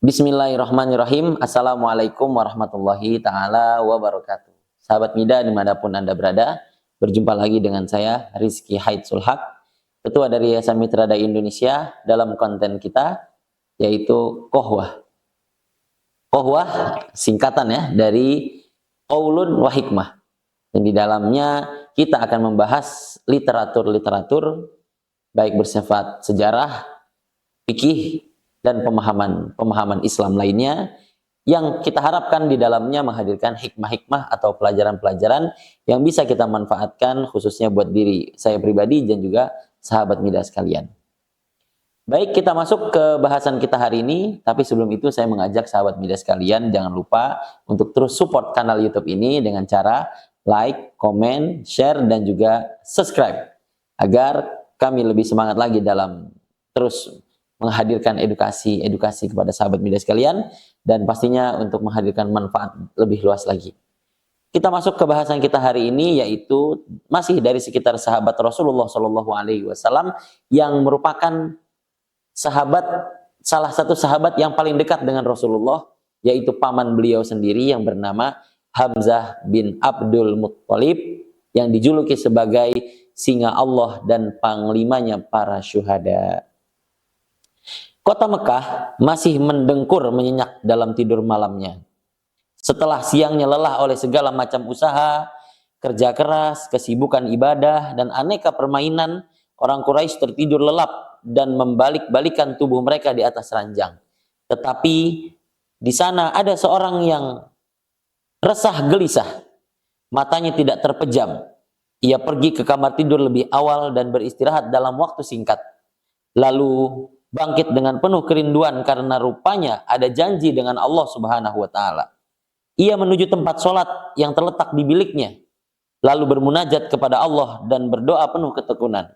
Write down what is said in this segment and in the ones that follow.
Bismillahirrahmanirrahim. Assalamualaikum warahmatullahi ta'ala wabarakatuh. Sahabat Mida dimanapun Anda berada, berjumpa lagi dengan saya Rizky Haid Sulhak, Ketua dari Yayasan Mitra Dai Indonesia, dalam konten kita yaitu Qohwah. Qohwah singkatan ya dari Qaulun wa Hikmah. Dan di dalamnya kita akan membahas literatur-literatur baik bersifat sejarah, fikih, dan pemahaman Islam lainnya yang kita harapkan di dalamnya menghadirkan hikmah-hikmah atau pelajaran-pelajaran yang bisa kita manfaatkan khususnya buat diri saya pribadi dan juga sahabat Mida sekalian. Baik, kita masuk ke bahasan kita hari ini, tapi sebelum itu saya mengajak sahabat Mida sekalian jangan lupa untuk terus support kanal YouTube ini dengan cara like, komen, share, dan juga subscribe agar kami lebih semangat lagi dalam terus menghadirkan edukasi kepada sahabat Mida sekalian dan pastinya untuk menghadirkan manfaat lebih luas lagi. Kita masuk ke bahasan kita hari ini yaitu masih dari sekitar sahabat Rasulullah SAW yang merupakan salah satu sahabat yang paling dekat dengan Rasulullah, yaitu paman beliau sendiri yang bernama Hamzah bin Abdul Muttalib yang dijuluki sebagai singa Allah dan panglimanya para syuhada. Kota Mekah masih mendengkur menyenyak dalam tidur malamnya. Setelah siangnya lelah oleh segala macam usaha, kerja keras, kesibukan ibadah, dan aneka permainan, orang Quraisy tertidur lelap dan membalik-balikan tubuh mereka di atas ranjang. Tetapi di sana ada seorang yang resah gelisah, matanya tidak terpejam. Ia pergi ke kamar tidur lebih awal dan beristirahat dalam waktu singkat. Lalu bangkit dengan penuh kerinduan karena rupanya ada janji dengan Allah Subhanahu wa taala. Ia menuju tempat sholat yang terletak di biliknya, lalu bermunajat kepada Allah dan berdoa penuh ketekunan.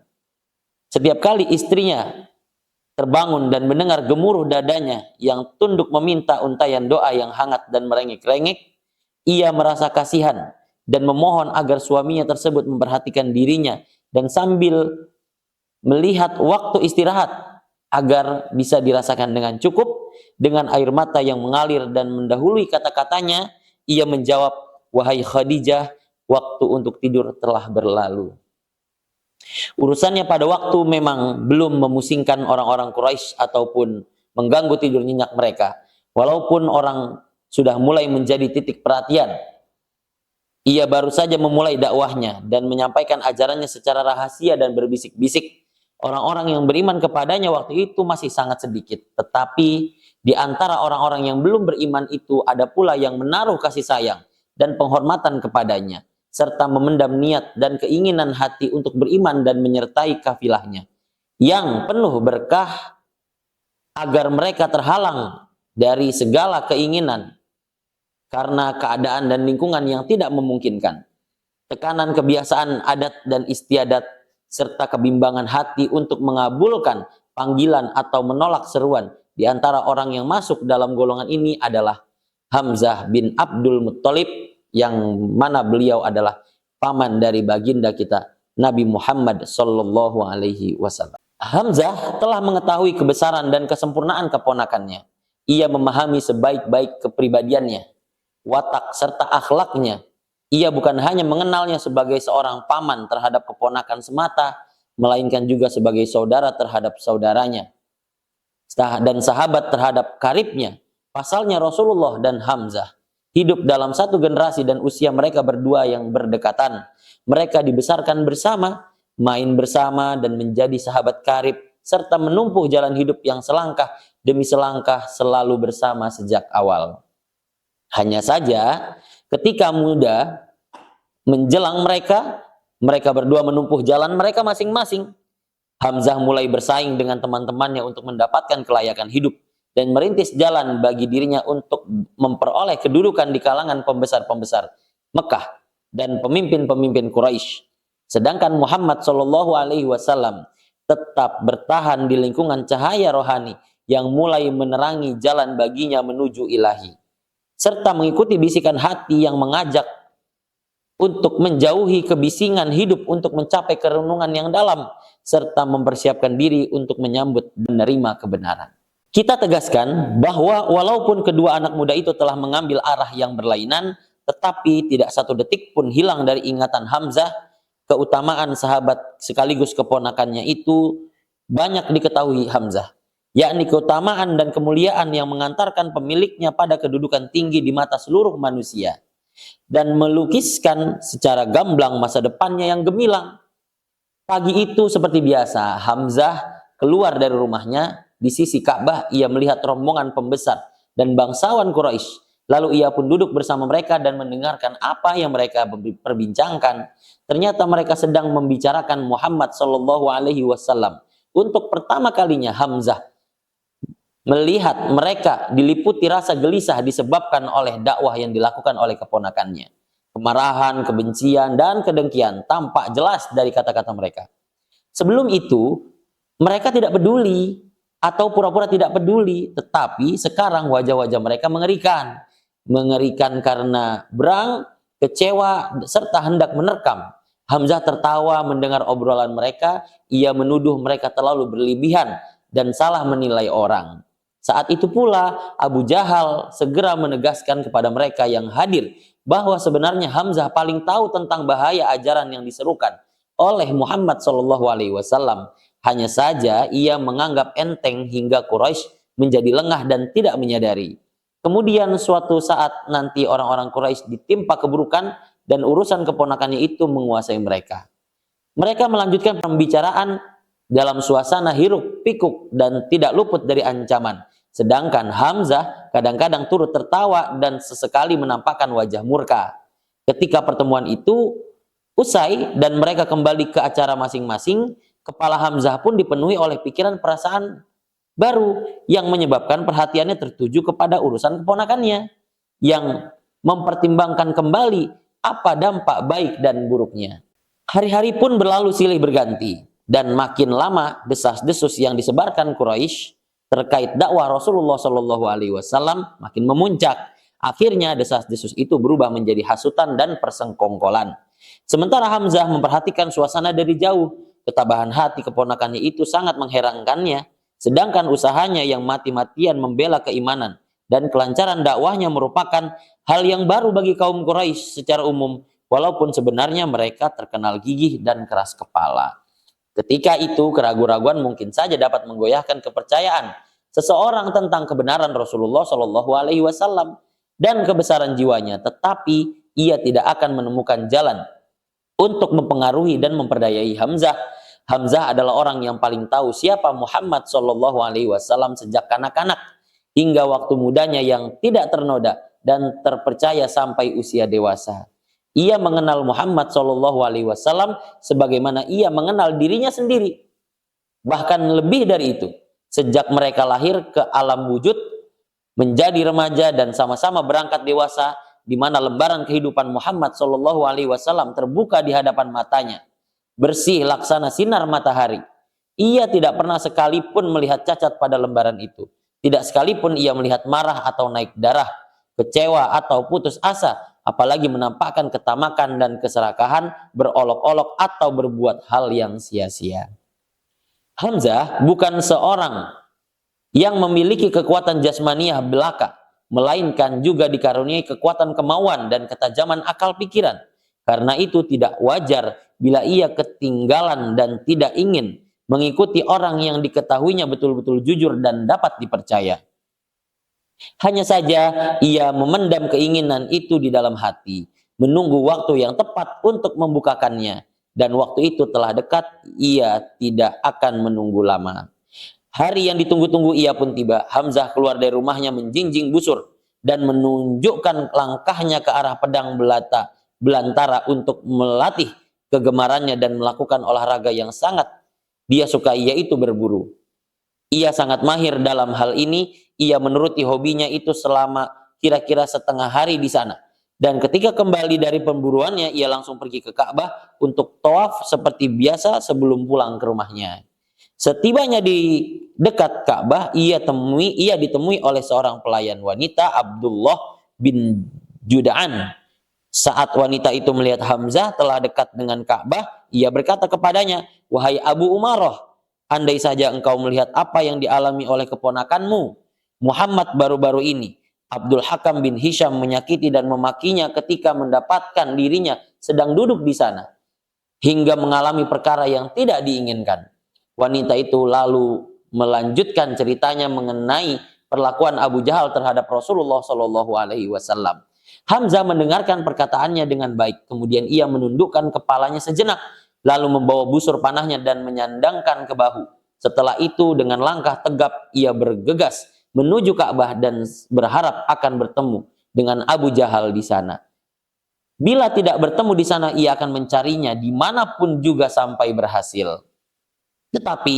Setiap kali istrinya terbangun dan mendengar gemuruh dadanya yang tunduk meminta untayan doa yang hangat dan merengek-rengek, ia merasa kasihan dan memohon agar suaminya tersebut memperhatikan dirinya dan sambil melihat waktu istirahat agar bisa dirasakan dengan cukup. Dengan air mata yang mengalir dan mendahului kata-katanya, ia menjawab, "Wahai Khadijah, waktu untuk tidur telah berlalu." Urusannya pada waktu memang belum memusingkan orang-orang Quraisy ataupun mengganggu tidur nyenyak mereka. Walaupun orang sudah mulai menjadi titik perhatian, ia baru saja memulai dakwahnya dan menyampaikan ajarannya secara rahasia dan berbisik-bisik. Orang-orang yang beriman kepadanya waktu itu masih sangat sedikit. Tetapi di antara orang-orang yang belum beriman itu ada pula yang menaruh kasih sayang dan penghormatan kepadanya, serta memendam niat dan keinginan hati untuk beriman dan menyertai kafilahnya yang penuh berkah agar mereka terhalang dari segala keinginan karena keadaan dan lingkungan yang tidak memungkinkan. Tekanan kebiasaan adat dan istiadat serta kebimbangan hati untuk mengabulkan panggilan atau menolak seruan. Di antara orang yang masuk dalam golongan ini adalah Hamzah bin Abdul Muttalib, yang mana beliau adalah paman dari baginda kita Nabi Muhammad Sallallahu Alaihi Wasallam. Hamzah telah mengetahui kebesaran dan kesempurnaan keponakannya. Ia memahami sebaik-baik kepribadiannya, watak serta akhlaknya. Ia bukan hanya mengenalnya sebagai seorang paman terhadap keponakan semata, melainkan juga sebagai saudara terhadap saudaranya dan sahabat terhadap karibnya. Pasalnya Rasulullah dan Hamzah hidup dalam satu generasi dan usia mereka berdua yang berdekatan. Mereka dibesarkan bersama, main bersama, dan menjadi sahabat karib, serta menempuh jalan hidup yang selangkah demi selangkah selalu bersama sejak awal. Hanya saja ketika muda menjelang mereka berdua menempuh jalan mereka masing-masing. Hamzah mulai bersaing dengan teman-temannya untuk mendapatkan kelayakan hidup dan merintis jalan bagi dirinya untuk memperoleh kedudukan di kalangan pembesar-pembesar Mekah dan pemimpin-pemimpin Quraisy. Sedangkan Muhammad Shallallahu Alaihi Wasallam tetap bertahan di lingkungan cahaya rohani yang mulai menerangi jalan baginya menuju ilahi, serta mengikuti bisikan hati yang mengajak untuk menjauhi kebisingan hidup untuk mencapai kerenungan yang dalam, serta mempersiapkan diri untuk menyambut dan menerima kebenaran. Kita tegaskan bahwa walaupun kedua anak muda itu telah mengambil arah yang berlainan, tetapi tidak satu detik pun hilang dari ingatan Hamzah keutamaan sahabat sekaligus keponakannya itu banyak diketahui Hamzah, yakni keutamaan dan kemuliaan yang mengantarkan pemiliknya pada kedudukan tinggi di mata seluruh manusia dan melukiskan secara gamblang masa depannya yang gemilang. Pagi itu seperti biasa, Hamzah keluar dari rumahnya. Di sisi Ka'bah ia melihat rombongan pembesar dan bangsawan Quraisy. Lalu ia pun duduk bersama mereka dan mendengarkan apa yang mereka perbincangkan. Ternyata mereka sedang membicarakan Muhammad Shallallahu Alaihi Wasallam. Untuk pertama kalinya Hamzah melihat mereka diliputi rasa gelisah disebabkan oleh dakwah yang dilakukan oleh keponakannya. Kemarahan, kebencian, dan kedengkian tampak jelas dari kata-kata mereka. Sebelum itu, mereka tidak peduli atau pura-pura tidak peduli, tetapi sekarang wajah-wajah mereka mengerikan. Mengerikan karena berang, kecewa, serta hendak menerkam. Hamzah tertawa mendengar obrolan mereka. Ia menuduh mereka terlalu berlebihan dan salah menilai orang. Saat itu pula Abu Jahal segera menegaskan kepada mereka yang hadir bahwa sebenarnya Hamzah paling tahu tentang bahaya ajaran yang diserukan oleh Muhammad SAW. Hanya saja ia menganggap enteng hingga Quraisy menjadi lengah dan tidak menyadari. Kemudian suatu saat nanti orang-orang Quraisy ditimpa keburukan dan urusan keponakannya itu menguasai mereka. Mereka melanjutkan pembicaraan dalam suasana hiruk pikuk dan tidak luput dari ancaman. Sedangkan Hamzah kadang-kadang turut tertawa dan sesekali menampakkan wajah murka. Ketika pertemuan itu usai dan mereka kembali ke acara masing-masing, kepala Hamzah pun dipenuhi oleh pikiran perasaan baru yang menyebabkan perhatiannya tertuju kepada urusan keponakannya yang mempertimbangkan kembali apa dampak baik dan buruknya. Hari-hari pun berlalu silih berganti dan makin lama desas-desus yang disebarkan Quraisy terkait dakwah Rasulullah Shallallahu Alaihi Wasallam makin memuncak. Akhirnya desas-desus itu berubah menjadi hasutan dan persengkongkolan. Sementara Hamzah memperhatikan suasana dari jauh, ketabahan hati keponakannya itu sangat mengherankannya. Sedangkan usahanya yang mati-matian membela keimanan dan kelancaran dakwahnya merupakan hal yang baru bagi kaum Quraisy secara umum, walaupun sebenarnya mereka terkenal gigih dan keras kepala. Ketika itu keraguan-raguan mungkin saja dapat menggoyahkan kepercayaan seseorang tentang kebenaran Rasulullah Shallallahu Alaihi Wasallam dan kebesaran jiwanya, tetapi ia tidak akan menemukan jalan untuk mempengaruhi dan memperdayai Hamzah. Hamzah adalah orang yang paling tahu siapa Muhammad Shallallahu Alaihi Wasallam sejak kanak-kanak hingga waktu mudanya yang tidak ternoda dan terpercaya sampai usia dewasa. Ia mengenal Muhammad Shallallahu Alaihi Wasallam sebagaimana ia mengenal dirinya sendiri. Bahkan lebih dari itu, sejak mereka lahir ke alam wujud, menjadi remaja dan sama-sama berangkat dewasa, di mana lembaran kehidupan Muhammad Shallallahu Alaihi Wasallam terbuka di hadapan matanya, bersih laksana sinar matahari. Ia tidak pernah sekalipun melihat cacat pada lembaran itu. Tidak sekalipun ia melihat marah atau naik darah, kecewa atau putus asa, apalagi menampakkan ketamakan dan keserakahan, berolok-olok atau berbuat hal yang sia-sia. Hamzah bukan seorang yang memiliki kekuatan jasmaniah belaka, melainkan juga dikaruniai kekuatan kemauan dan ketajaman akal pikiran. Karena itu tidak wajar bila ia ketinggalan dan tidak ingin mengikuti orang yang diketahuinya betul-betul jujur dan dapat dipercaya. Hanya saja ia memendam keinginan itu di dalam hati, menunggu waktu yang tepat untuk membukakannya, dan waktu itu telah dekat. Ia tidak akan menunggu lama. Hari yang ditunggu-tunggu ia pun tiba. Hamzah keluar dari rumahnya menjinjing busur dan menunjukkan langkahnya ke arah pedang belantara untuk melatih kegemarannya dan melakukan olahraga yang sangat dia sukai, yaitu berburu. Ia sangat mahir dalam hal ini. Ia menuruti hobinya itu selama kira-kira setengah hari di sana. Dan ketika kembali dari pemburuannya, ia langsung pergi ke Ka'bah untuk tawaf seperti biasa sebelum pulang ke rumahnya. Setibanya di dekat Ka'bah, ia ditemui oleh seorang pelayan wanita, Abdullah bin Juda'an. Saat wanita itu melihat Hamzah telah dekat dengan Ka'bah, ia berkata kepadanya, "Wahai Abu Umarah, andai saja engkau melihat apa yang dialami oleh keponakanmu Muhammad baru-baru ini. Abdul Hakam bin Hisham menyakiti dan memakinya ketika mendapatkan dirinya sedang duduk di sana, hingga mengalami perkara yang tidak diinginkan. Wanita itu lalu melanjutkan ceritanya mengenai perlakuan Abu Jahal terhadap Rasulullah Shallallahu Alaihi Wasallam. Hamzah mendengarkan perkataannya dengan baik, kemudian ia menundukkan kepalanya sejenak, lalu membawa busur panahnya dan menyandangkan ke bahu. Setelah itu dengan langkah tegap ia bergegas menuju Ka'bah dan berharap akan bertemu dengan Abu Jahal di sana. Bila tidak bertemu di sana, ia akan mencarinya dimanapun juga sampai berhasil. Tetapi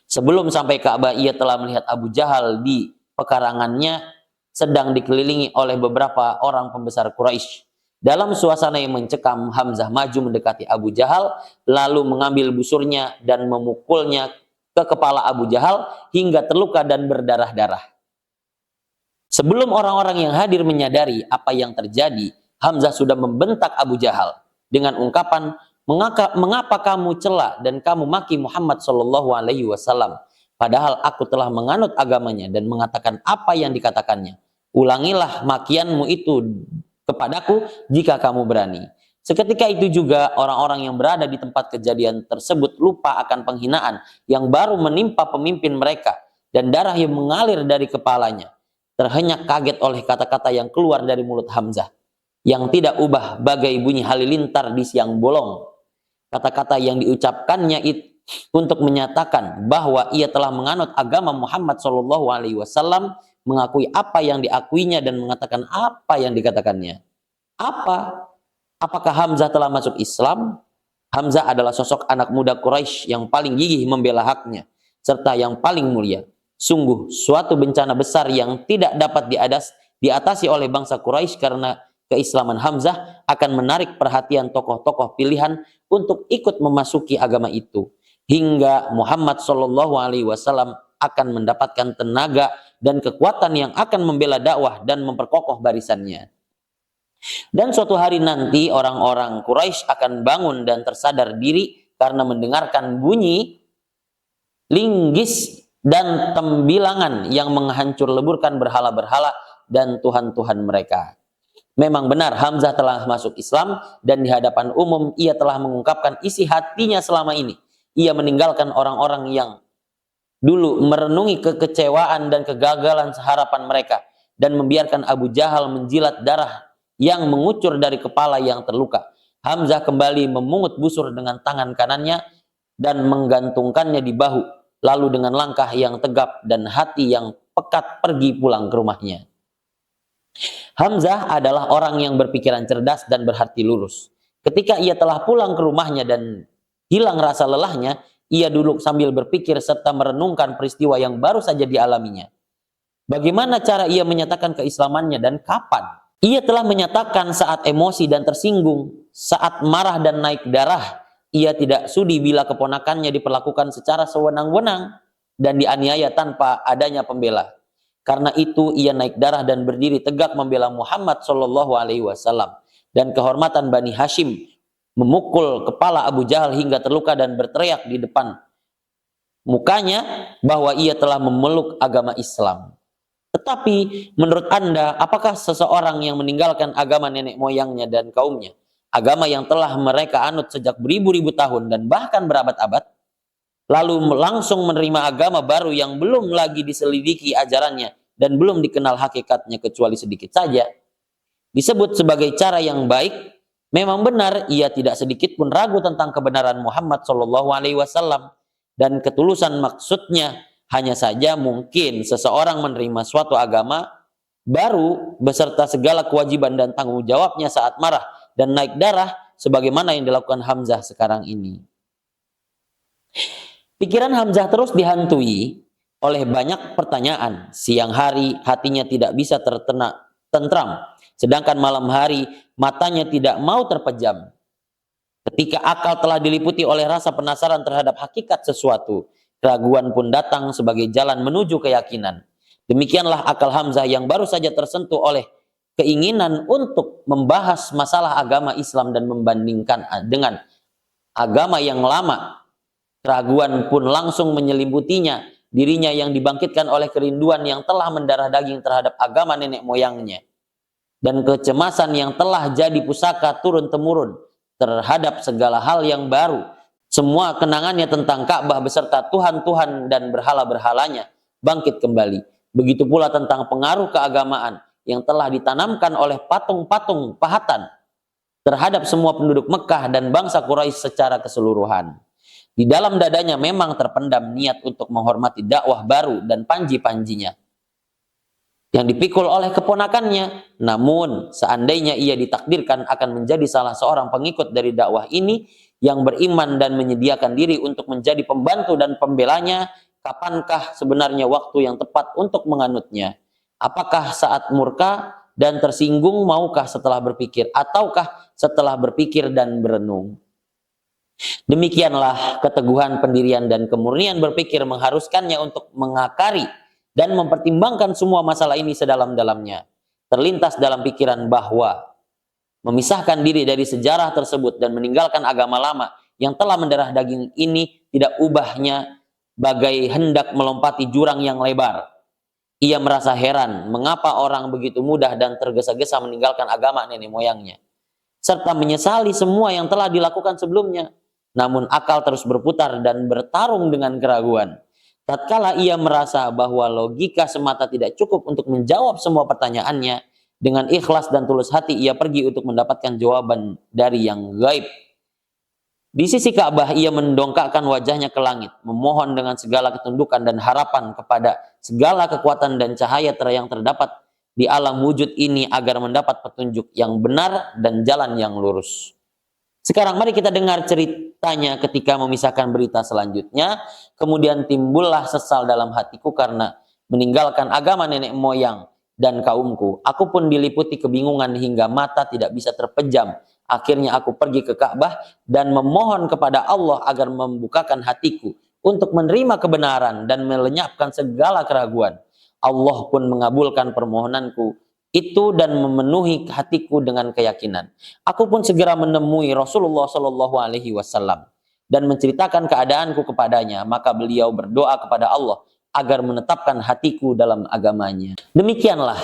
sebelum sampai Ka'bah, ia telah melihat Abu Jahal di pekarangannya sedang dikelilingi oleh beberapa orang pembesar Quraisy. Dalam suasana yang mencekam, Hamzah maju mendekati Abu Jahal, lalu mengambil busurnya dan memukulnya ke kepala Abu Jahal hingga terluka dan berdarah-darah. Sebelum orang-orang yang hadir menyadari apa yang terjadi, Hamzah sudah membentak Abu Jahal dengan ungkapan, mengapa kamu cela dan kamu maki Muhammad Shallallahu Alaihi Wasallam, padahal aku telah menganut agamanya dan mengatakan apa yang dikatakannya. Ulangilah makianmu itu kepadaku jika kamu berani. Seketika itu juga orang-orang yang berada di tempat kejadian tersebut lupa akan penghinaan yang baru menimpa pemimpin mereka dan darah yang mengalir dari kepalanya. Terhenyak kaget oleh kata-kata yang keluar dari mulut Hamzah yang tidak ubah bagai bunyi halilintar di siang bolong. Kata-kata yang diucapkannya itu untuk menyatakan bahwa ia telah menganut agama Muhammad Shallallahu Alaihi Wasallam, mengakui apa yang diakuinya dan mengatakan apa yang dikatakannya. Apakah Hamzah telah masuk Islam? Hamzah adalah sosok anak muda Quraisy yang paling gigih membela haknya serta yang paling mulia. Sungguh suatu bencana besar yang tidak dapat diatasi oleh bangsa Quraisy, karena keislaman Hamzah akan menarik perhatian tokoh-tokoh pilihan untuk ikut memasuki agama itu, hingga Muhammad Shallallahu Alaihi Wasallam akan mendapatkan tenaga dan kekuatan yang akan membela dakwah dan memperkokoh barisannya. Dan suatu hari nanti orang-orang Quraisy akan bangun dan tersadar diri karena mendengarkan bunyi linggis dan tembilangan yang menghancur leburkan berhala-berhala dan tuhan-tuhan mereka. Memang benar Hamzah telah masuk Islam dan di hadapan umum ia telah mengungkapkan isi hatinya selama ini. Ia meninggalkan orang-orang yang dulu merenungi kekecewaan dan kegagalan harapan mereka dan membiarkan Abu Jahal menjilat darah yang mengucur dari kepala yang terluka. Hamzah kembali memungut busur dengan tangan kanannya dan menggantungkannya di bahu, lalu dengan langkah yang tegap dan hati yang pekat pergi pulang ke rumahnya. Hamzah adalah orang yang berpikiran cerdas dan berhati lurus. Ketika ia telah pulang ke rumahnya dan hilang rasa lelahnya, ia duduk sambil berpikir serta merenungkan peristiwa yang baru saja dialaminya. Bagaimana cara ia menyatakan keislamannya dan kapan? Ia telah menyatakan saat emosi dan tersinggung, saat marah dan naik darah. Ia tidak sudi bila keponakannya diperlakukan secara sewenang-wenang dan dianiaya tanpa adanya pembela. Karena itu ia naik darah dan berdiri tegak membela Muhammad Shallallahu Alaihi Wasallam, dan kehormatan Bani Hashim memukul kepala Abu Jahal hingga terluka dan berteriak di depan mukanya bahwa ia telah memeluk agama Islam. Tetapi menurut Anda, apakah seseorang yang meninggalkan agama nenek moyangnya dan kaumnya, agama yang telah mereka anut sejak beribu-ribu tahun dan bahkan berabad-abad, lalu langsung menerima agama baru yang belum lagi diselidiki ajarannya dan belum dikenal hakikatnya kecuali sedikit saja, disebut sebagai cara yang baik? Memang benar ia tidak sedikit pun ragu tentang kebenaran Muhammad Shallallahu Alaihi Wasallam dan ketulusan maksudnya. Hanya saja mungkin seseorang menerima suatu agama baru beserta segala kewajiban dan tanggung jawabnya saat marah dan naik darah sebagaimana yang dilakukan Hamzah sekarang ini. Pikiran Hamzah terus dihantui oleh banyak pertanyaan. Siang hari hatinya tidak bisa tentram, sedangkan malam hari matanya tidak mau terpejam. Ketika akal telah diliputi oleh rasa penasaran terhadap hakikat sesuatu, keraguan pun datang sebagai jalan menuju keyakinan. Demikianlah akal Hamzah yang baru saja tersentuh oleh keinginan untuk membahas masalah agama Islam dan membandingkan dengan agama yang lama Keraguan pun langsung menyelimuti dirinya yang dibangkitkan oleh kerinduan yang telah mendarah daging terhadap agama nenek moyangnya, dan kecemasan yang telah jadi pusaka turun-temurun terhadap segala hal yang baru. Semua kenangannya tentang Ka'bah beserta Tuhan-Tuhan dan berhala-berhalanya bangkit kembali. Begitu pula tentang pengaruh keagamaan yang telah ditanamkan oleh patung-patung pahatan terhadap semua penduduk Mekah dan bangsa Quraisy secara keseluruhan. Di dalam dadanya memang terpendam niat untuk menghormati dakwah baru dan panji-panjinya yang dipikul oleh keponakannya. Namun seandainya ia ditakdirkan akan menjadi salah seorang pengikut dari dakwah ini yang beriman dan menyediakan diri untuk menjadi pembantu dan pembelanya, kapankah sebenarnya waktu yang tepat untuk menganutnya? Apakah saat murka dan tersinggung, maukah setelah berpikir, ataukah setelah berpikir dan berenung? Demikianlah keteguhan pendirian dan kemurnian berpikir mengharuskannya untuk mengakari dan mempertimbangkan semua masalah ini sedalam-dalamnya. Terlintas dalam pikiran bahwa memisahkan diri dari sejarah tersebut dan meninggalkan agama lama yang telah mendarah daging ini tidak ubahnya bagai hendak melompati jurang yang lebar. Ia merasa heran mengapa orang begitu mudah dan tergesa-gesa meninggalkan agama nenek moyangnya, serta menyesali semua yang telah dilakukan sebelumnya. Namun akal terus berputar dan bertarung dengan keraguan. Tatkala ia merasa bahwa logika semata tidak cukup untuk menjawab semua pertanyaannya, dengan ikhlas dan tulus hati ia pergi untuk mendapatkan jawaban dari yang gaib. Di sisi Ka'bah ia mendongakkan wajahnya ke langit, memohon dengan segala ketundukan dan harapan kepada segala kekuatan dan cahaya yang terdapat di alam wujud ini agar mendapat petunjuk yang benar dan jalan yang lurus. Sekarang mari kita dengar ceritanya ketika memisahkan berita selanjutnya. Kemudian timbullah sesal dalam hatiku karena meninggalkan agama nenek moyang dan kaumku. Aku pun diliputi kebingungan hingga mata tidak bisa terpejam. Akhirnya aku pergi ke Ka'bah dan memohon kepada Allah agar membukakan hatiku untuk menerima kebenaran dan melenyapkan segala keraguan. Allah pun mengabulkan permohonanku itu dan memenuhi hatiku dengan keyakinan. Aku pun segera menemui Rasulullah Shallallahu Alaihi Wasallam dan menceritakan keadaanku kepadanya. Maka beliau berdoa kepada Allah agar menetapkan hatiku dalam agamanya. Demikianlah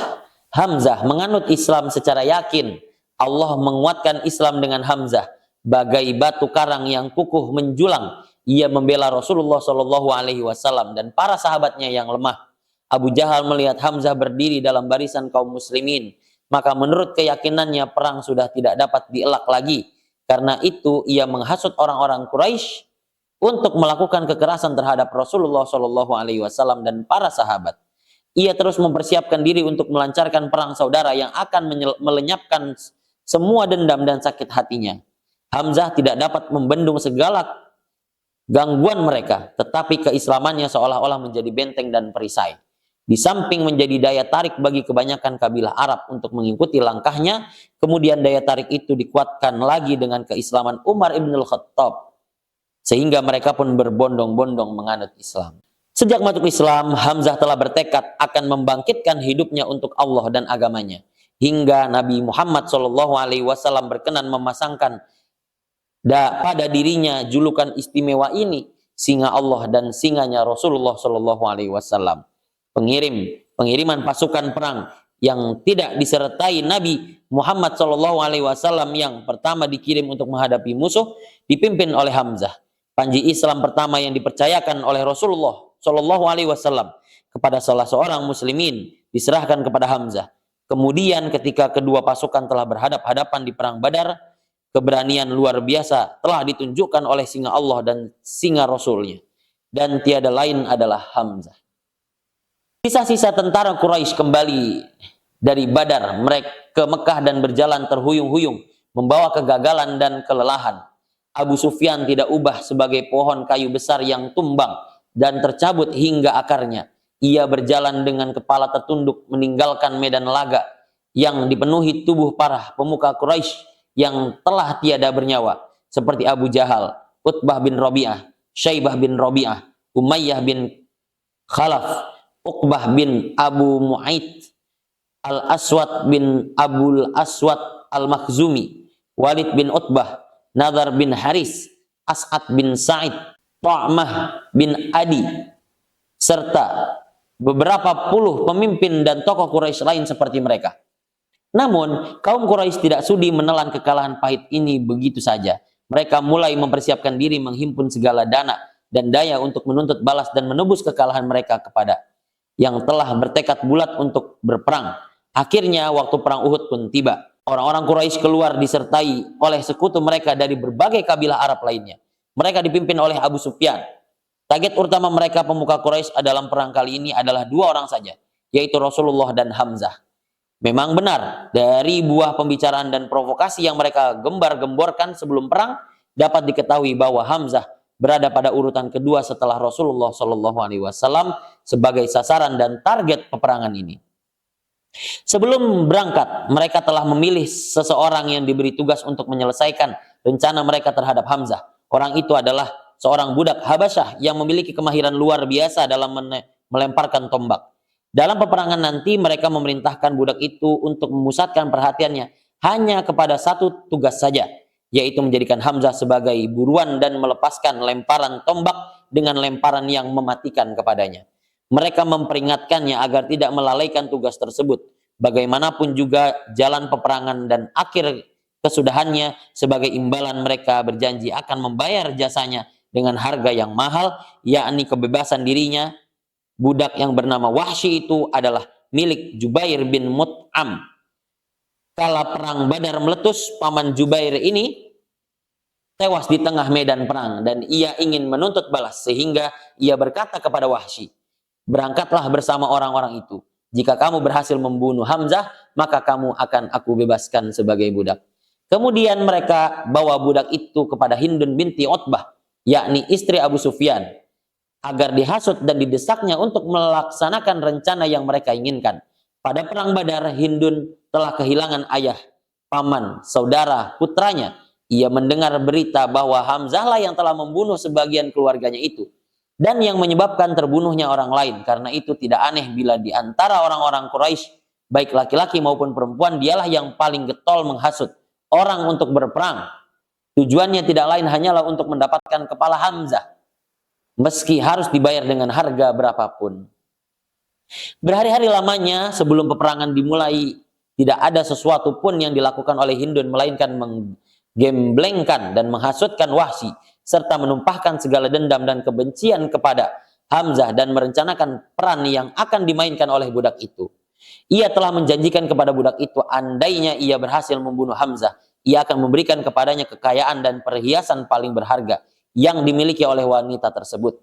Hamzah menganut Islam secara yakin. Allah menguatkan Islam dengan Hamzah bagai batu karang yang kukuh menjulang. Ia membela Rasulullah Shallallahu Alaihi Wasallam dan para sahabatnya yang lemah. Abu Jahal melihat Hamzah berdiri dalam barisan kaum muslimin, maka menurut keyakinannya perang sudah tidak dapat dielak lagi. Karena itu ia menghasut orang-orang Quraisy untuk melakukan kekerasan terhadap Rasulullah Shallallahu Alaihi Wasallam dan para sahabat. Ia terus mempersiapkan diri untuk melancarkan perang saudara yang akan melenyapkan semua dendam dan sakit hatinya. Hamzah tidak dapat membendung segala gangguan mereka, tetapi keislamannya seolah-olah menjadi benteng dan perisai. Di samping menjadi daya tarik bagi kebanyakan kabilah Arab untuk mengikuti langkahnya, kemudian daya tarik itu dikuatkan lagi dengan keislaman Umar ibn al-Khattab, sehingga mereka pun berbondong-bondong menganut Islam. Sejak masuk Islam, Hamzah telah bertekad akan membangkitkan hidupnya untuk Allah dan agamanya, hingga Nabi Muhammad SAW berkenan memasangkan pada dirinya julukan istimewa ini, singa Allah dan singanya Rasulullah SAW. Pengiriman pasukan perang yang tidak disertai Nabi Muhammad SAW yang pertama dikirim untuk menghadapi musuh dipimpin oleh Hamzah. Panji Islam pertama yang dipercayakan oleh Rasulullah SAW kepada salah seorang muslimin diserahkan kepada Hamzah. Kemudian ketika kedua pasukan telah berhadap-hadapan di perang Badar, keberanian luar biasa telah ditunjukkan oleh singa Allah dan singa Rasulnya, dan tiada lain adalah Hamzah. Sisa-sisa tentara Quraisy kembali dari Badar mereka ke Mekah dan berjalan terhuyung-huyung membawa kegagalan dan kelelahan. Abu Sufyan tidak ubah sebagai pohon kayu besar yang tumbang dan tercabut hingga akarnya. Ia berjalan dengan kepala tertunduk meninggalkan medan laga yang dipenuhi tubuh para pemuka Quraisy yang telah tiada bernyawa, seperti Abu Jahal, Utbah bin Rabi'ah, Syaibah bin Rabi'ah, Umayyah bin Khalaf, Uqbah bin Abu Mu'aid, Al-Aswad bin Abul Aswad Al-Makhzumi, Walid bin Utbah, Nadar bin Haris, As'ad bin Sa'id, Ta'mah bin Adi, serta beberapa puluh pemimpin dan tokoh Quraisy lain seperti mereka. Namun, kaum Quraisy tidak sudi menelan kekalahan pahit ini begitu saja. Mereka mulai mempersiapkan diri menghimpun segala dana dan daya untuk menuntut balas dan menebus kekalahan mereka kepada yang telah bertekad bulat untuk berperang. Akhirnya waktu perang Uhud pun tiba. Orang-orang Quraisy keluar disertai oleh sekutu mereka dari berbagai kabilah Arab lainnya. Mereka dipimpin oleh Abu Sufyan. Target utama mereka pemuka Quraisy dalam perang kali ini adalah dua orang saja, yaitu Rasulullah dan Hamzah. Memang benar, dari buah pembicaraan dan provokasi yang mereka gembar-gemborkan sebelum perang, dapat diketahui bahwa Hamzah berada pada urutan kedua setelah Rasulullah SAW sebagai sasaran dan target peperangan ini. Sebelum berangkat, mereka telah memilih seseorang yang diberi tugas untuk menyelesaikan rencana mereka terhadap Hamzah. Orang itu adalah seorang budak Habasyah yang memiliki kemahiran luar biasa dalam melemparkan tombak. Dalam peperangan nanti mereka memerintahkan budak itu untuk memusatkan perhatiannya hanya kepada satu tugas saja, yaitu menjadikan Hamzah sebagai buruan dan melepaskan lemparan tombak dengan lemparan yang mematikan kepadanya. Mereka memperingatkannya agar tidak melalaikan tugas tersebut. Bagaimanapun juga jalan peperangan dan akhir kesudahannya, sebagai imbalan mereka berjanji akan membayar jasanya dengan harga yang mahal, yakni kebebasan dirinya. Budak yang bernama Wahsy itu adalah milik Jubair bin Mut'am. Kala perang Badar meletus, paman Jubair ini tewas di tengah medan perang dan ia ingin menuntut balas, sehingga ia berkata kepada Wahsy, "Berangkatlah bersama orang-orang itu. Jika kamu berhasil membunuh Hamzah, maka kamu akan aku bebaskan sebagai budak." Kemudian mereka bawa budak itu kepada Hindun binti Utbah, yakni istri Abu Sufyan, agar dihasut dan didesaknya untuk melaksanakan rencana yang mereka inginkan. Pada perang Badar, Hindun telah kehilangan ayah, paman, saudara, putranya. Ia mendengar berita bahwa Hamzah lah yang telah membunuh sebagian keluarganya itu, dan yang menyebabkan terbunuhnya orang lain. Karena itu tidak aneh bila di antara orang-orang Quraisy, baik laki-laki maupun perempuan, dialah yang paling getol menghasut orang untuk berperang. Tujuannya tidak lain hanyalah untuk mendapatkan kepala Hamzah, meski harus dibayar dengan harga berapapun. Berhari-hari lamanya sebelum peperangan dimulai, tidak ada sesuatu pun yang dilakukan oleh Hindun melainkan menggemblengkan dan menghasutkan Wahsy, serta menumpahkan segala dendam dan kebencian kepada Hamzah dan merencanakan peran yang akan dimainkan oleh budak itu. Ia telah menjanjikan kepada budak itu, andainya ia berhasil membunuh Hamzah, ia akan memberikan kepadanya kekayaan dan perhiasan paling berharga yang dimiliki oleh wanita tersebut,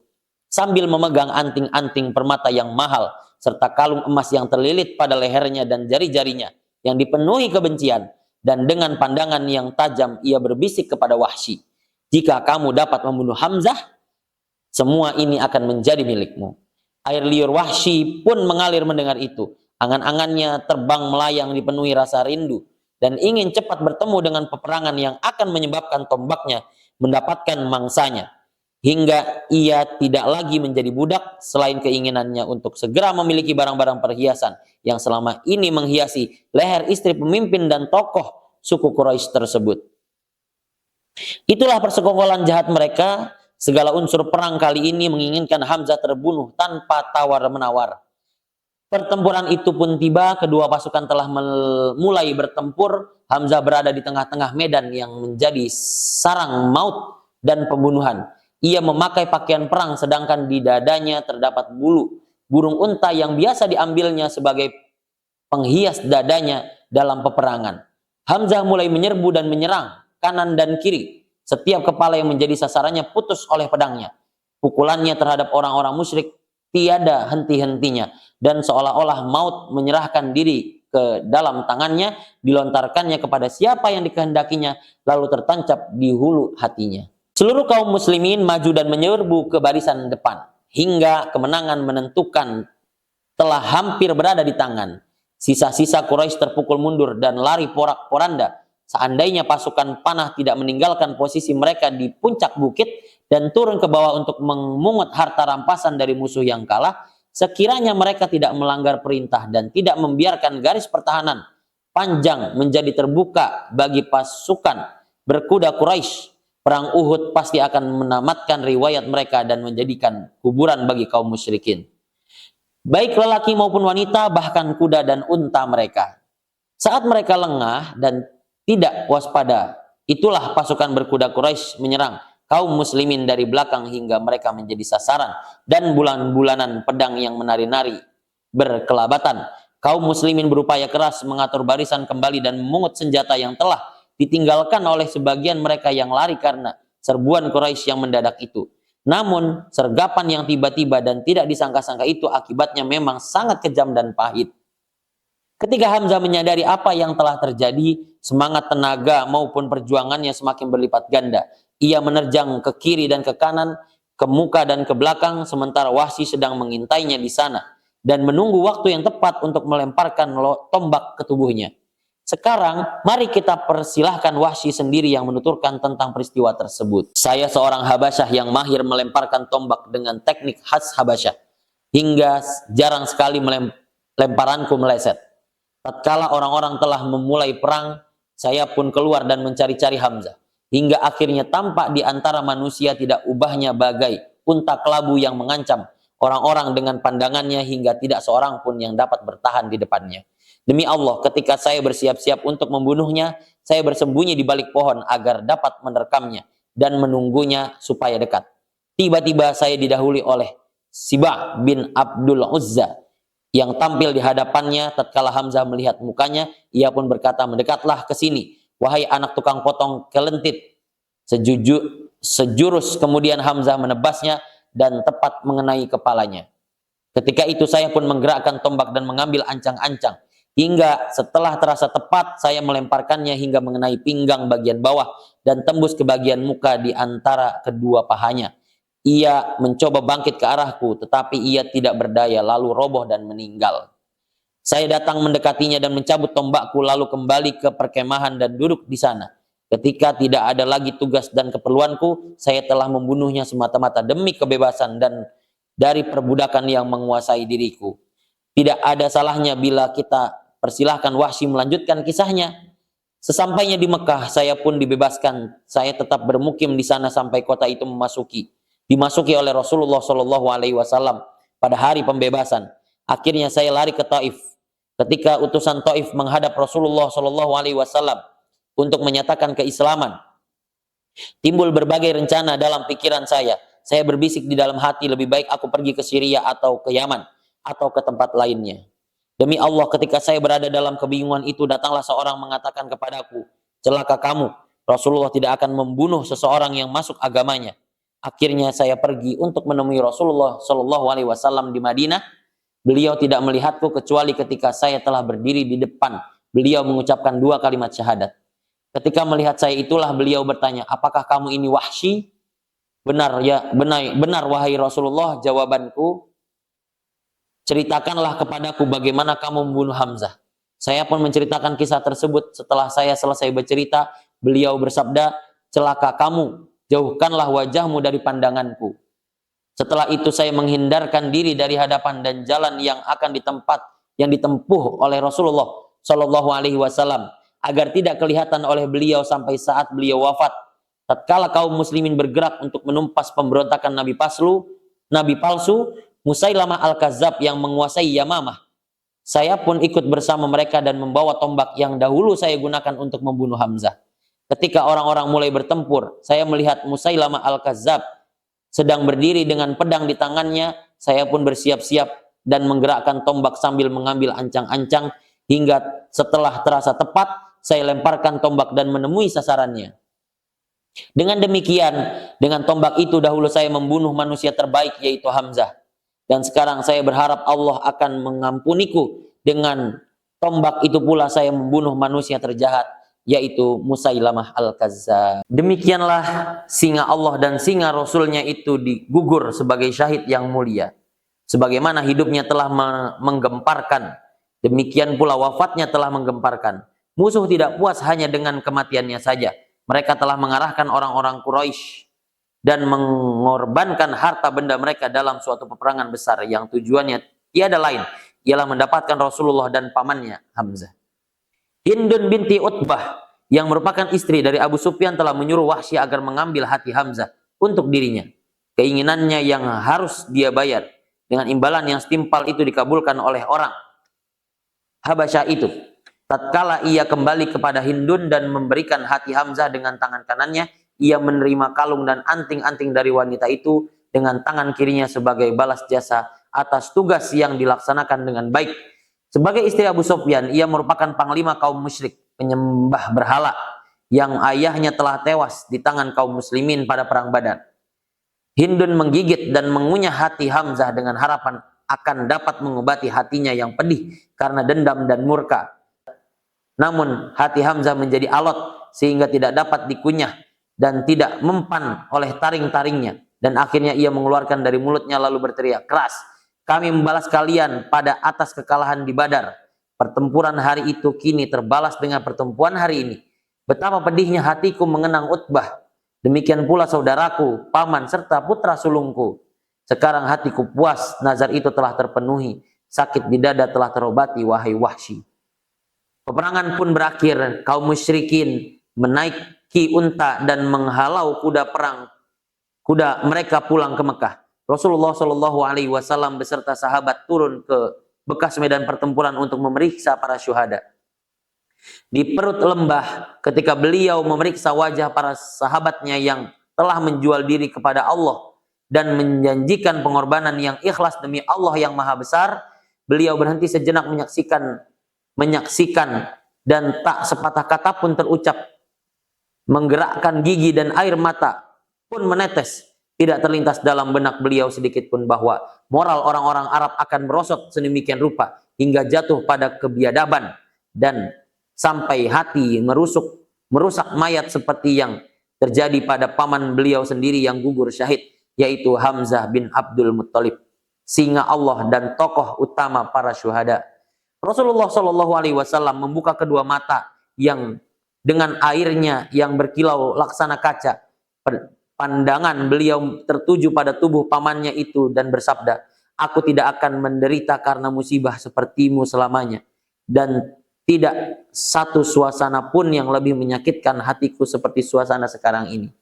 sambil memegang anting-anting permata yang mahal serta kalung emas yang terlilit pada lehernya dan jari-jarinya yang dipenuhi kebencian. Dan dengan pandangan yang tajam ia berbisik kepada Wahsy, "Jika kamu dapat membunuh Hamzah, semua ini akan menjadi milikmu." Air liur Wahsy pun mengalir mendengar itu. Angan-angannya terbang melayang dipenuhi rasa rindu dan ingin cepat bertemu dengan peperangan yang akan menyebabkan tombaknya mendapatkan mangsanya, hingga ia tidak lagi menjadi budak selain keinginannya untuk segera memiliki barang-barang perhiasan yang selama ini menghiasi leher istri pemimpin dan tokoh suku Quraisy tersebut. Itulah persekongkolan jahat mereka. Segala unsur perang kali ini menginginkan Hamzah terbunuh tanpa tawar-menawar. Pertempuran itu pun tiba, kedua pasukan telah mulai bertempur. Hamzah berada di tengah-tengah medan yang menjadi sarang maut dan pembunuhan. Ia memakai pakaian perang sedangkan di dadanya terdapat bulu burung unta yang biasa diambilnya sebagai penghias dadanya dalam peperangan. Hamzah mulai menyerbu dan menyerang kanan dan kiri. Setiap kepala yang menjadi sasarannya putus oleh pedangnya. Pukulannya terhadap orang-orang musyrik tiada henti-hentinya, dan seolah-olah maut menyerahkan diri ke dalam tangannya, dilontarkannya kepada siapa yang dikehendakinya, lalu tertancap di hulu hatinya. Seluruh kaum muslimin maju dan menyerbu ke barisan depan, hingga kemenangan menentukan telah hampir berada di tangan. Sisa-sisa Quraisy terpukul mundur dan lari porak-poranda. Seandainya pasukan panah tidak meninggalkan posisi mereka di puncak bukit dan turun ke bawah untuk memungut harta rampasan dari musuh yang kalah, sekiranya mereka tidak melanggar perintah dan tidak membiarkan garis pertahanan panjang menjadi terbuka bagi pasukan berkuda Quraisy, Perang Uhud pasti akan menamatkan riwayat mereka dan menjadikan kuburan bagi kaum musyrikin. Baik lelaki maupun wanita, bahkan kuda dan unta mereka. Saat mereka lengah dan tidak waspada, itulah pasukan berkuda Quraisy menyerang kaum muslimin dari belakang hingga mereka menjadi sasaran dan bulan-bulanan pedang yang menari-nari berkelabatan. Kaum muslimin berupaya keras mengatur barisan kembali dan memungut senjata yang telah ditinggalkan oleh sebagian mereka yang lari karena serbuan Quraisy yang mendadak itu. Namun, sergapan yang tiba-tiba dan tidak disangka-sangka itu akibatnya memang sangat kejam dan pahit. Ketika Hamzah menyadari apa yang telah terjadi, semangat, tenaga maupun perjuangannya semakin berlipat ganda. Ia menerjang ke kiri dan ke kanan, ke muka dan ke belakang, sementara Wahsy sedang mengintainya di sana dan menunggu waktu yang tepat untuk melemparkan tombak ke tubuhnya. Sekarang, mari kita persilahkan Wahsy sendiri yang menuturkan tentang peristiwa tersebut. Saya seorang Habasyah yang mahir melemparkan tombak dengan teknik khas Habasyah, hingga jarang sekali lemparanku meleset. Tatkala orang-orang telah memulai perang, saya pun keluar dan mencari-cari Hamzah. Hingga akhirnya tampak di antara manusia tidak ubahnya bagai unta kelabu yang mengancam orang-orang dengan pandangannya hingga tidak seorang pun yang dapat bertahan di depannya. Demi Allah, ketika saya bersiap-siap untuk membunuhnya, saya bersembunyi di balik pohon agar dapat menerekamnya dan menunggunya supaya dekat. Tiba-tiba saya didahului oleh Sibah bin Abdul Uzza yang tampil di hadapannya. Tatkala Hamzah melihat mukanya, ia pun berkata, "Mendekatlah ke sini, wahai anak tukang potong kelentit." Sejurus kemudian Hamzah menebasnya dan tepat mengenai kepalanya. Ketika itu saya pun menggerakkan tombak dan mengambil ancang-ancang. Hingga setelah terasa tepat, saya melemparkannya hingga mengenai pinggang bagian bawah dan tembus ke bagian muka di antara kedua pahanya. Ia mencoba bangkit ke arahku, tetapi ia tidak berdaya, lalu roboh dan meninggal. Saya datang mendekatinya dan mencabut tombakku, lalu kembali ke perkemahan dan duduk di sana. Ketika tidak ada lagi tugas dan keperluanku, saya telah membunuhnya semata-mata demi kebebasan dan dari perbudakan yang menguasai diriku. Tidak ada salahnya bila kita persilahkan Wahsy melanjutkan kisahnya. Sesampainya di Mekah, saya pun dibebaskan. Saya tetap bermukim di sana sampai kota itu dimasuki oleh Rasulullah Shallallahu Alaihi Wasallam pada hari pembebasan. Akhirnya saya lari ke Taif. Ketika utusan Taif menghadap Rasulullah Shallallahu Alaihi Wasallam untuk menyatakan keislaman, timbul berbagai rencana dalam pikiran saya. Saya berbisik di dalam hati, lebih baik aku pergi ke Syria atau ke Yaman atau ke tempat lainnya. Demi Allah, ketika saya berada dalam kebingungan itu, datanglah seorang mengatakan kepadaku, "Celaka kamu, Rasulullah tidak akan membunuh seseorang yang masuk agamanya." Akhirnya saya pergi untuk menemui Rasulullah Shallallahu Alaihi Wasallam di Madinah. Beliau tidak melihatku kecuali ketika saya telah berdiri di depan. Beliau mengucapkan 2 kalimat syahadat. Ketika melihat saya itulah beliau bertanya, "Apakah kamu ini Wahsy?" "Benar ya, benar wahai Rasulullah," jawabanku. "Ceritakanlah kepadaku bagaimana kamu membunuh Hamzah." Saya pun menceritakan kisah tersebut. Setelah saya selesai bercerita, beliau bersabda, "Celaka kamu, jauhkanlah wajahmu dari pandanganku." Setelah itu saya menghindarkan diri dari hadapan dan jalan yang ditempuh oleh Rasulullah Shallallahu Alaihi Wasallam agar tidak kelihatan oleh beliau sampai saat beliau wafat. Tatkala kaum muslimin bergerak untuk menumpas pemberontakan nabi palsu Musailamah Al-Kadzab yang menguasai Yamamah, saya pun ikut bersama mereka dan membawa tombak yang dahulu saya gunakan untuk membunuh Hamzah. Ketika orang-orang mulai bertempur, saya melihat Musailamah Al-Kadzab sedang berdiri dengan pedang di tangannya. Saya pun bersiap-siap dan menggerakkan tombak sambil mengambil ancang-ancang, hingga setelah terasa tepat, saya lemparkan tombak dan menemui sasarannya. Dengan demikian, dengan tombak itu dahulu saya membunuh manusia terbaik, yaitu Hamzah. Dan sekarang saya berharap Allah akan mengampuniku. Dengan tombak itu pula saya membunuh manusia terjahat, yaitu Musailamah Al-Kadzab. Demikianlah singa Allah dan singa Rasulnya itu digugur sebagai syahid yang mulia. Sebagaimana hidupnya telah menggemparkan, demikian pula wafatnya telah menggemparkan. Musuh tidak puas hanya dengan kematiannya saja. Mereka telah mengarahkan orang-orang Quraisy dan mengorbankan harta benda mereka dalam suatu peperangan besar yang tujuannya tiada lain ialah mendapatkan Rasulullah dan pamannya Hamzah. Hindun binti Utbah yang merupakan istri dari Abu Sufyan telah menyuruh Wahsy agar mengambil hati Hamzah untuk dirinya. Keinginannya yang harus dia bayar dengan imbalan yang setimpal itu dikabulkan oleh orang Habasyah itu. Tatkala ia kembali kepada Hindun dan memberikan hati Hamzah dengan tangan kanannya, ia menerima kalung dan anting-anting dari wanita itu dengan tangan kirinya sebagai balas jasa atas tugas yang dilaksanakan dengan baik. Sebagai istri Abu Sufyan, ia merupakan panglima kaum musyrik, penyembah berhala, yang ayahnya telah tewas di tangan kaum muslimin pada perang Badar. Hindun menggigit dan mengunyah hati Hamzah dengan harapan akan dapat mengobati hatinya yang pedih karena dendam dan murka. Namun hati Hamzah menjadi alot sehingga tidak dapat dikunyah dan tidak mempan oleh taring-taringnya. Dan akhirnya ia mengeluarkan dari mulutnya lalu berteriak keras, "Kami membalas kalian pada atas kekalahan di Badar. Pertempuran hari itu kini terbalas dengan pertempuran hari ini. Betapa pedihnya hatiku mengenang Utbah. Demikian pula saudaraku, paman, serta putra sulungku. Sekarang hatiku puas, nazar itu telah terpenuhi. Sakit di dada telah terobati, wahai Wahsy." Peperangan pun berakhir. Kaum musyrikin menaiki unta dan menghalau kuda mereka pulang ke Mekah. Rasulullah Shallallahu Alaihi Wasallam beserta sahabat turun ke bekas medan pertempuran untuk memeriksa para syuhada. Di perut lembah, ketika beliau memeriksa wajah para sahabatnya yang telah menjual diri kepada Allah dan menjanjikan pengorbanan yang ikhlas demi Allah yang maha besar, beliau berhenti sejenak menyaksikan dan tak sepatah kata pun terucap. Menggerakkan gigi dan air mata pun menetes. Tidak terlintas dalam benak beliau sedikit pun bahwa moral orang-orang Arab akan merosot sedemikian rupa hingga jatuh pada kebiadaban dan sampai hati merusak mayat seperti yang terjadi pada paman beliau sendiri yang gugur syahid, yaitu Hamzah bin Abdul Muttalib, singa Allah dan tokoh utama para syuhada. Rasulullah Shallallahu Alaihi Wasallam membuka kedua mata yang dengan airnya yang berkilau laksana kaca. Pandangan beliau tertuju pada tubuh pamannya itu dan bersabda, "Aku tidak akan menderita karena musibah sepertimu selamanya, dan tidak satu suasana pun yang lebih menyakitkan hatiku seperti suasana sekarang ini."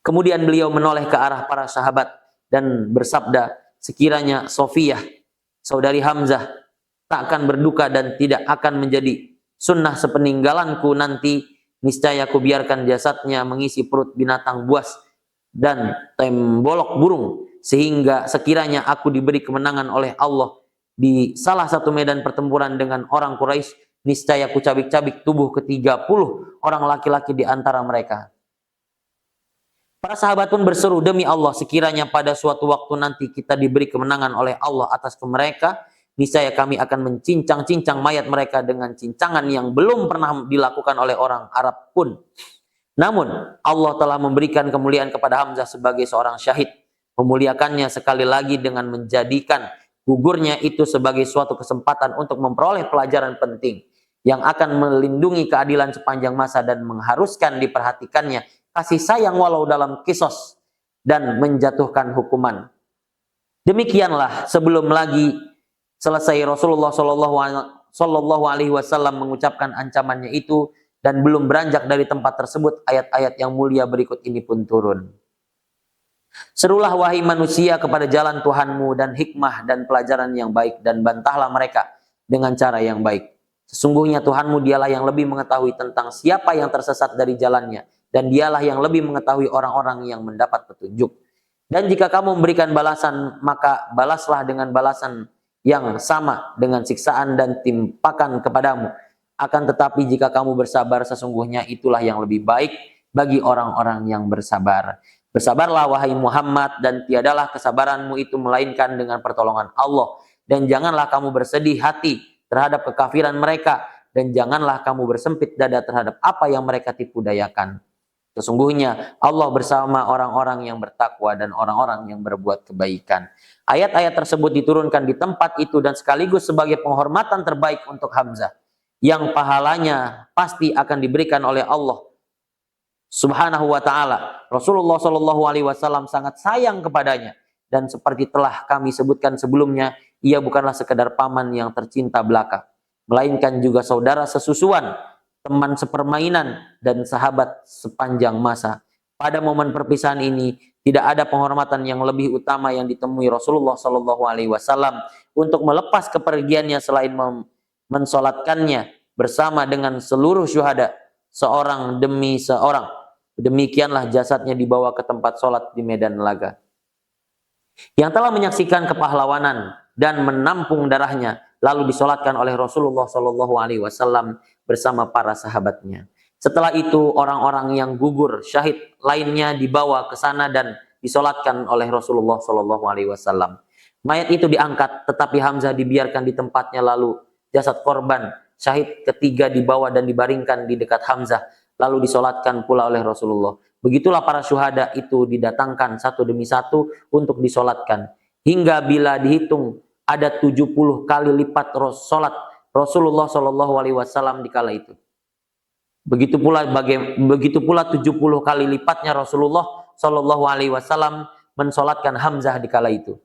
Kemudian beliau menoleh ke arah para sahabat dan bersabda, "Sekiranya Sofiyah, saudari Hamzah, tak akan berduka dan tidak akan menjadi sunnah sepeninggalanku nanti, niscaya ku biarkan jasadnya mengisi perut binatang buas dan tembolok burung, sehingga sekiranya aku diberi kemenangan oleh Allah di salah satu medan pertempuran dengan orang Quraisy, niscaya ku cabik-cabik tubuh ke-30 orang laki-laki di antara mereka." Para sahabat pun berseru, "Demi Allah, sekiranya pada suatu waktu nanti kita diberi kemenangan oleh Allah atas mereka, niscaya kami akan mencincang-cincang mayat mereka dengan cincangan yang belum pernah dilakukan oleh orang Arab pun." Namun Allah telah memberikan kemuliaan kepada Hamzah sebagai seorang syahid, memuliakannya sekali lagi dengan menjadikan gugurnya itu sebagai suatu kesempatan untuk memperoleh pelajaran penting yang akan melindungi keadilan sepanjang masa dan mengharuskan diperhatikannya kasih sayang walau dalam kisos dan menjatuhkan hukuman. Demikianlah sebelum lagi selesai Rasulullah Shallallahu Alaihi Wasallam mengucapkan ancamannya itu dan belum beranjak dari tempat tersebut, ayat-ayat yang mulia berikut ini pun turun. "Serulah wahai manusia kepada jalan Tuhanmu dan hikmah dan pelajaran yang baik, dan bantahlah mereka dengan cara yang baik. Sesungguhnya Tuhanmu dialah yang lebih mengetahui tentang siapa yang tersesat dari jalannya, dan dialah yang lebih mengetahui orang-orang yang mendapat petunjuk. Dan jika kamu memberikan balasan, maka balaslah dengan balasan yang sama dengan siksaan dan timpakan kepadamu. Akan tetapi jika kamu bersabar, sesungguhnya itulah yang lebih baik bagi orang-orang yang bersabar. Bersabarlah wahai Muhammad, dan tiadalah kesabaranmu itu melainkan dengan pertolongan Allah. Dan janganlah kamu bersedih hati terhadap kekafiran mereka, dan janganlah kamu bersempit dada terhadap apa yang mereka tipu dayakan. Sesungguhnya Allah bersama orang-orang yang bertakwa dan orang-orang yang berbuat kebaikan." Ayat-ayat tersebut diturunkan di tempat itu dan sekaligus sebagai penghormatan terbaik untuk Hamzah, yang pahalanya pasti akan diberikan oleh Allah Subhanahu wa ta'ala. Rasulullah Shallallahu Alaihi Wasallam sangat sayang kepadanya, dan seperti telah kami sebutkan sebelumnya, ia bukanlah sekedar paman yang tercinta belaka, melainkan juga saudara sesusuan teman sepermainan, dan sahabat sepanjang masa. Pada momen perpisahan ini, tidak ada penghormatan yang lebih utama yang ditemui Rasulullah Shallallahu Alaihi Wasallam untuk melepas kepergiannya selain mensolatkannya bersama dengan seluruh syuhada, seorang demi seorang. Demikianlah jasadnya dibawa ke tempat sholat di medan laga. Yang telah menyaksikan kepahlawanan dan menampung darahnya, lalu disolatkan oleh Rasulullah Shallallahu Alaihi Wasallam bersama para sahabatnya. Setelah itu orang-orang yang gugur syahid lainnya dibawa ke sana dan disolatkan oleh Rasulullah Shallallahu Alaihi Wasallam. Mayat itu diangkat, tetapi Hamzah dibiarkan di tempatnya. Lalu jasad korban syahid ketiga dibawa dan dibaringkan di dekat Hamzah, lalu disolatkan pula oleh Rasulullah. Begitulah para syuhada itu didatangkan satu demi satu untuk disolatkan, hingga bila dihitung ada 70 kali lipat solat Rasulullah Shallallahu Alaihi Wasallam di kala itu. Begitu pula 70 kali lipatnya Rasulullah Shallallahu Alaihi Wasallam mensolatkan Hamzah di kala itu.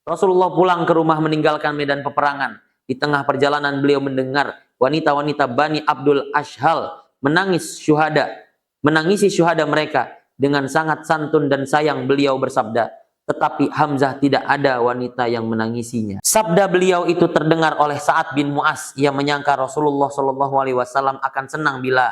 Rasulullah pulang ke rumah meninggalkan medan peperangan. Di tengah perjalanan beliau mendengar wanita-wanita Bani Abdul Ashhal menangisi syuhada mereka. Dengan sangat santun dan sayang beliau bersabda, tetapi Hamzah tidak ada wanita yang menangisinya. Sabda beliau itu terdengar oleh Sa'ad bin Mu'az. Ia menyangka Rasulullah Shallallahu Alaihi Wasallam akan senang bila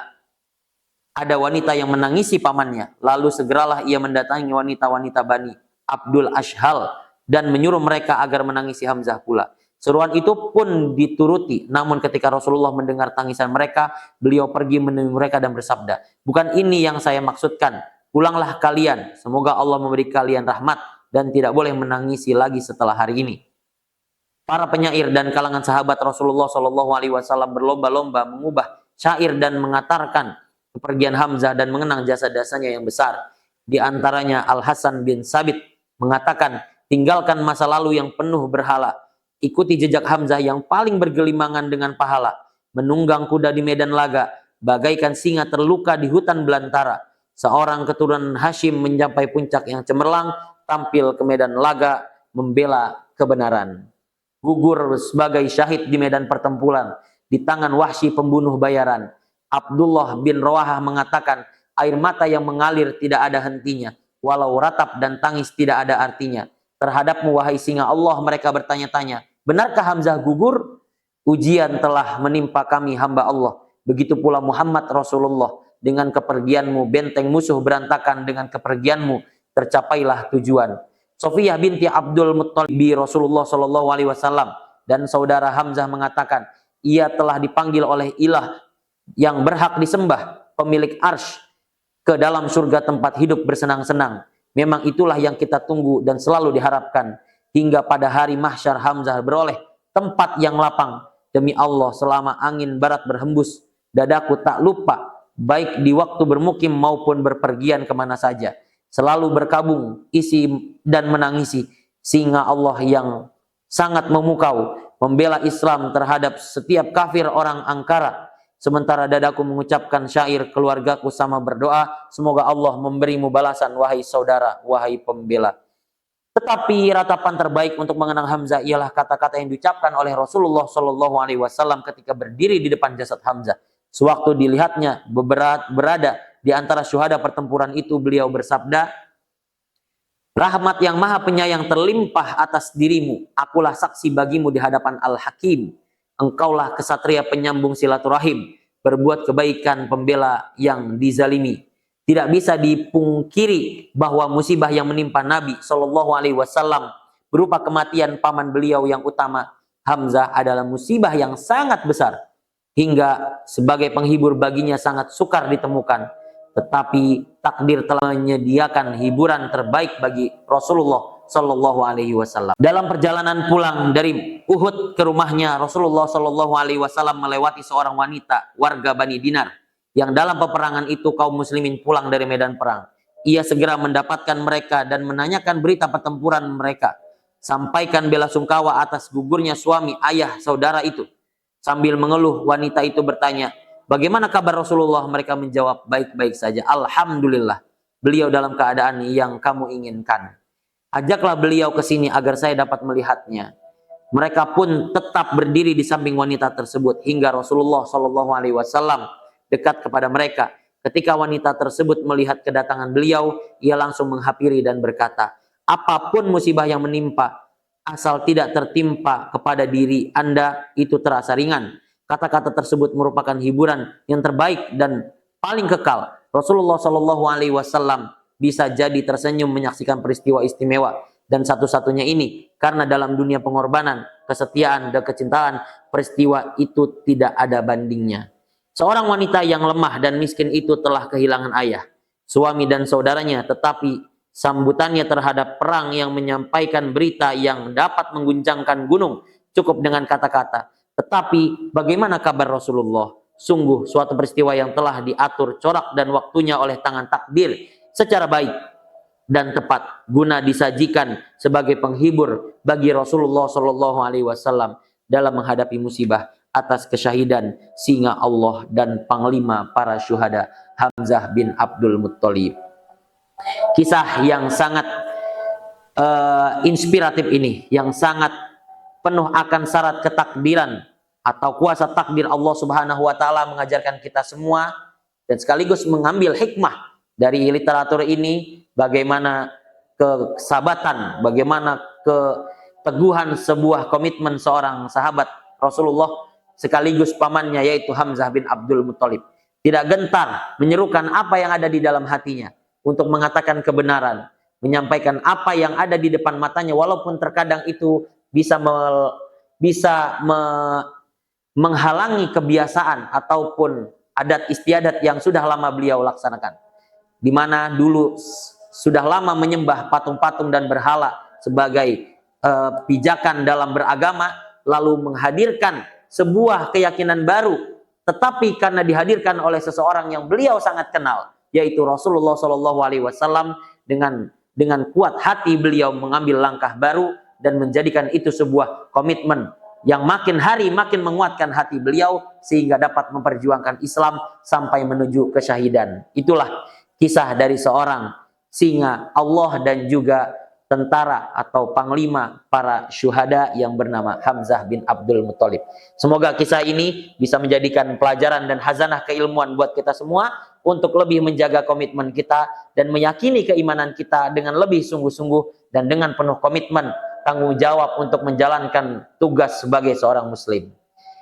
ada wanita yang menangisi pamannya. Lalu segeralah ia mendatangi wanita-wanita Bani Abdul Ashhal dan menyuruh mereka agar menangisi Hamzah pula. Seruan itu pun dituruti, namun ketika Rasulullah mendengar tangisan mereka, beliau pergi menemui mereka dan bersabda, bukan ini yang saya maksudkan, pulanglah kalian, semoga Allah memberi kalian rahmat dan tidak boleh menangisi lagi setelah hari ini. Para penyair dan kalangan sahabat Rasulullah Shallallahu Alaihi Wasallam berlomba-lomba mengubah syair dan mengatarkan kepergian Hamzah dan mengenang jasa-jasanya yang besar. Di antaranya Al Hasan bin Sabit mengatakan, tinggalkan masa lalu yang penuh berhala. Ikuti jejak Hamzah yang paling bergelimangan dengan pahala. Menunggang kuda di medan laga, bagaikan singa terluka di hutan belantara. Seorang keturunan Hashim mencapai puncak yang cemerlang, tampil ke medan laga, membela kebenaran. Gugur sebagai syahid di medan pertempuran, di tangan Wahsy pembunuh bayaran. Abdullah bin Rawahah mengatakan, air mata yang mengalir tidak ada hentinya, walau ratap dan tangis tidak ada artinya. Terhadapmu wahai singa Allah, mereka bertanya-tanya, benarkah Hamzah gugur? Ujian telah menimpa kami hamba Allah. Begitu pula Muhammad Rasulullah. Dengan kepergianmu benteng musuh berantakan, dengan kepergianmu tercapailah tujuan. Sofiyah binti Abdul Muttalib Rasulullah Shallallahu Alaihi Wasallam dan saudara Hamzah mengatakan, ia telah dipanggil oleh ilah yang berhak disembah, pemilik arsy, ke dalam surga tempat hidup bersenang-senang. Memang itulah yang kita tunggu dan selalu diharapkan. Hingga pada hari mahsyar Hamzah beroleh tempat yang lapang. Demi Allah, selama angin barat berhembus, dadaku tak lupa, baik di waktu bermukim maupun berpergian kemana saja, selalu berkabung isi dan menangisi singa Allah yang sangat memukau, membela Islam terhadap setiap kafir orang angkara. Sementara dadaku mengucapkan syair, keluargaku sama berdoa, semoga Allah memberimu balasan wahai saudara, wahai pembela. Tetapi ratapan terbaik untuk mengenang Hamzah ialah kata-kata yang diucapkan oleh Rasulullah Shallallahu Alaihi Wasallam ketika berdiri di depan jasad Hamzah. Sewaktu dilihatnya berada di antara syuhada pertempuran itu, beliau bersabda, rahmat yang maha penyayang terlimpah atas dirimu, akulah saksi bagimu di hadapan Al-Hakim. Engkaulah kesatria penyambung silaturahim, berbuat kebaikan, pembela yang dizalimi. Tidak bisa dipungkiri bahwa musibah yang menimpa Nabi Shallallahu Alaihi Wasallam berupa kematian paman beliau yang utama, Hamzah, adalah musibah yang sangat besar, hingga sebagai penghibur baginya sangat sukar ditemukan. Tetapi takdir telah menyediakan hiburan terbaik bagi Rasulullah Sallallahu Alaihi Wasallam. Dalam perjalanan pulang dari Uhud ke rumahnya, Rasulullah Sallallahu Alaihi Wasallam melewati seorang wanita warga Bani Dinar yang dalam peperangan itu kaum muslimin pulang dari medan perang. Ia segera mendapatkan mereka dan menanyakan berita pertempuran mereka. Sampaikan bela sungkawa atas gugurnya suami, ayah, saudara itu. Sambil mengeluh, wanita itu bertanya, bagaimana kabar Rasulullah? Mereka menjawab, baik-baik saja. Alhamdulillah, beliau dalam keadaan yang kamu inginkan. Ajaklah beliau ke sini agar saya dapat melihatnya. Mereka pun tetap berdiri di samping wanita tersebut hingga Rasulullah Shallallahu Alaihi Wasallam dekat kepada mereka. Ketika wanita tersebut melihat kedatangan beliau, ia langsung menghampiri dan berkata, apapun musibah yang menimpa, asal tidak tertimpa kepada diri Anda, itu terasa ringan. Kata-kata tersebut merupakan hiburan yang terbaik dan paling kekal. Rasulullah Shallallahu Alaihi Wasallam bisa jadi tersenyum menyaksikan peristiwa istimewa dan satu-satunya ini karena dalam dunia pengorbanan, kesetiaan, dan kecintaan, peristiwa itu tidak ada bandingnya. Seorang wanita yang lemah dan miskin itu telah kehilangan ayah, suami dan saudaranya, tetapi sambutannya terhadap perang yang menyampaikan berita yang dapat mengguncangkan gunung cukup dengan kata-kata. Tetapi bagaimana kabar Rasulullah? Sungguh suatu peristiwa yang telah diatur corak dan waktunya oleh tangan takdir secara baik dan tepat guna disajikan sebagai penghibur bagi Rasulullah Shallallahu Alaihi Wasallam dalam menghadapi musibah atas kesyahidan singa Allah dan panglima para syuhada Hamzah bin Abdul Muttalib. Kisah yang sangat inspiratif ini, yang sangat penuh akan syarat ketakdiran atau kuasa takdir Allah Subhanahu wa taala mengajarkan kita semua dan sekaligus mengambil hikmah dari literatur ini, bagaimana kesahabatan, bagaimana keteguhan sebuah komitmen seorang sahabat Rasulullah sekaligus pamannya yaitu Hamzah bin Abdul Muttalib. Tidak gentar menyerukan apa yang ada di dalam hatinya untuk mengatakan kebenaran, menyampaikan apa yang ada di depan matanya walaupun terkadang itu bisa menghalangi kebiasaan ataupun adat istiadat yang sudah lama beliau laksanakan. Di mana dulu sudah lama menyembah patung-patung dan berhala sebagai pijakan dalam beragama, lalu menghadirkan sebuah keyakinan baru, tetapi karena dihadirkan oleh seseorang yang beliau sangat kenal, yaitu Rasulullah Shallallahu Alaihi Wasallam, dengan kuat hati beliau mengambil langkah baru dan menjadikan itu sebuah komitmen yang makin hari makin menguatkan hati beliau sehingga dapat memperjuangkan Islam sampai menuju kesyahidan. Itulah kisah dari seorang singa Allah dan juga tentara atau panglima para syuhada yang bernama Hamzah bin Abdul Muttalib. Semoga kisah ini bisa menjadikan pelajaran dan hazanah keilmuan buat kita semua untuk lebih menjaga komitmen kita dan meyakini keimanan kita dengan lebih sungguh-sungguh dan dengan penuh komitmen tanggung jawab untuk menjalankan tugas sebagai seorang muslim.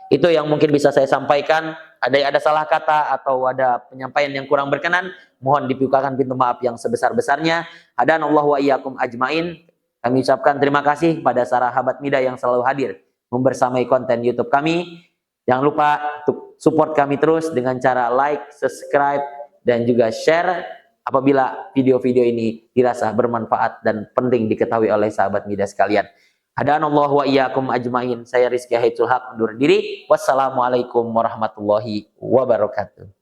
Itu yang mungkin bisa saya sampaikan. Ada salah kata atau ada penyampaian yang kurang berkenan, mohon dibukakan pintu maaf yang sebesar-besarnya. Hadanallahu wa iyyakum ajmain. Kami ucapkan terima kasih pada sahabat Mida yang selalu hadir membersamai konten YouTube kami. Jangan lupa untuk support kami terus dengan cara like, subscribe, dan juga share apabila video-video ini dirasa bermanfaat dan penting diketahui oleh sahabat Mida sekalian. Hadanallahu wa iyyakum ajmain. Saya Rizky Haidul Haq undur diri. Wassalamualaikum warahmatullahi wabarakatuh.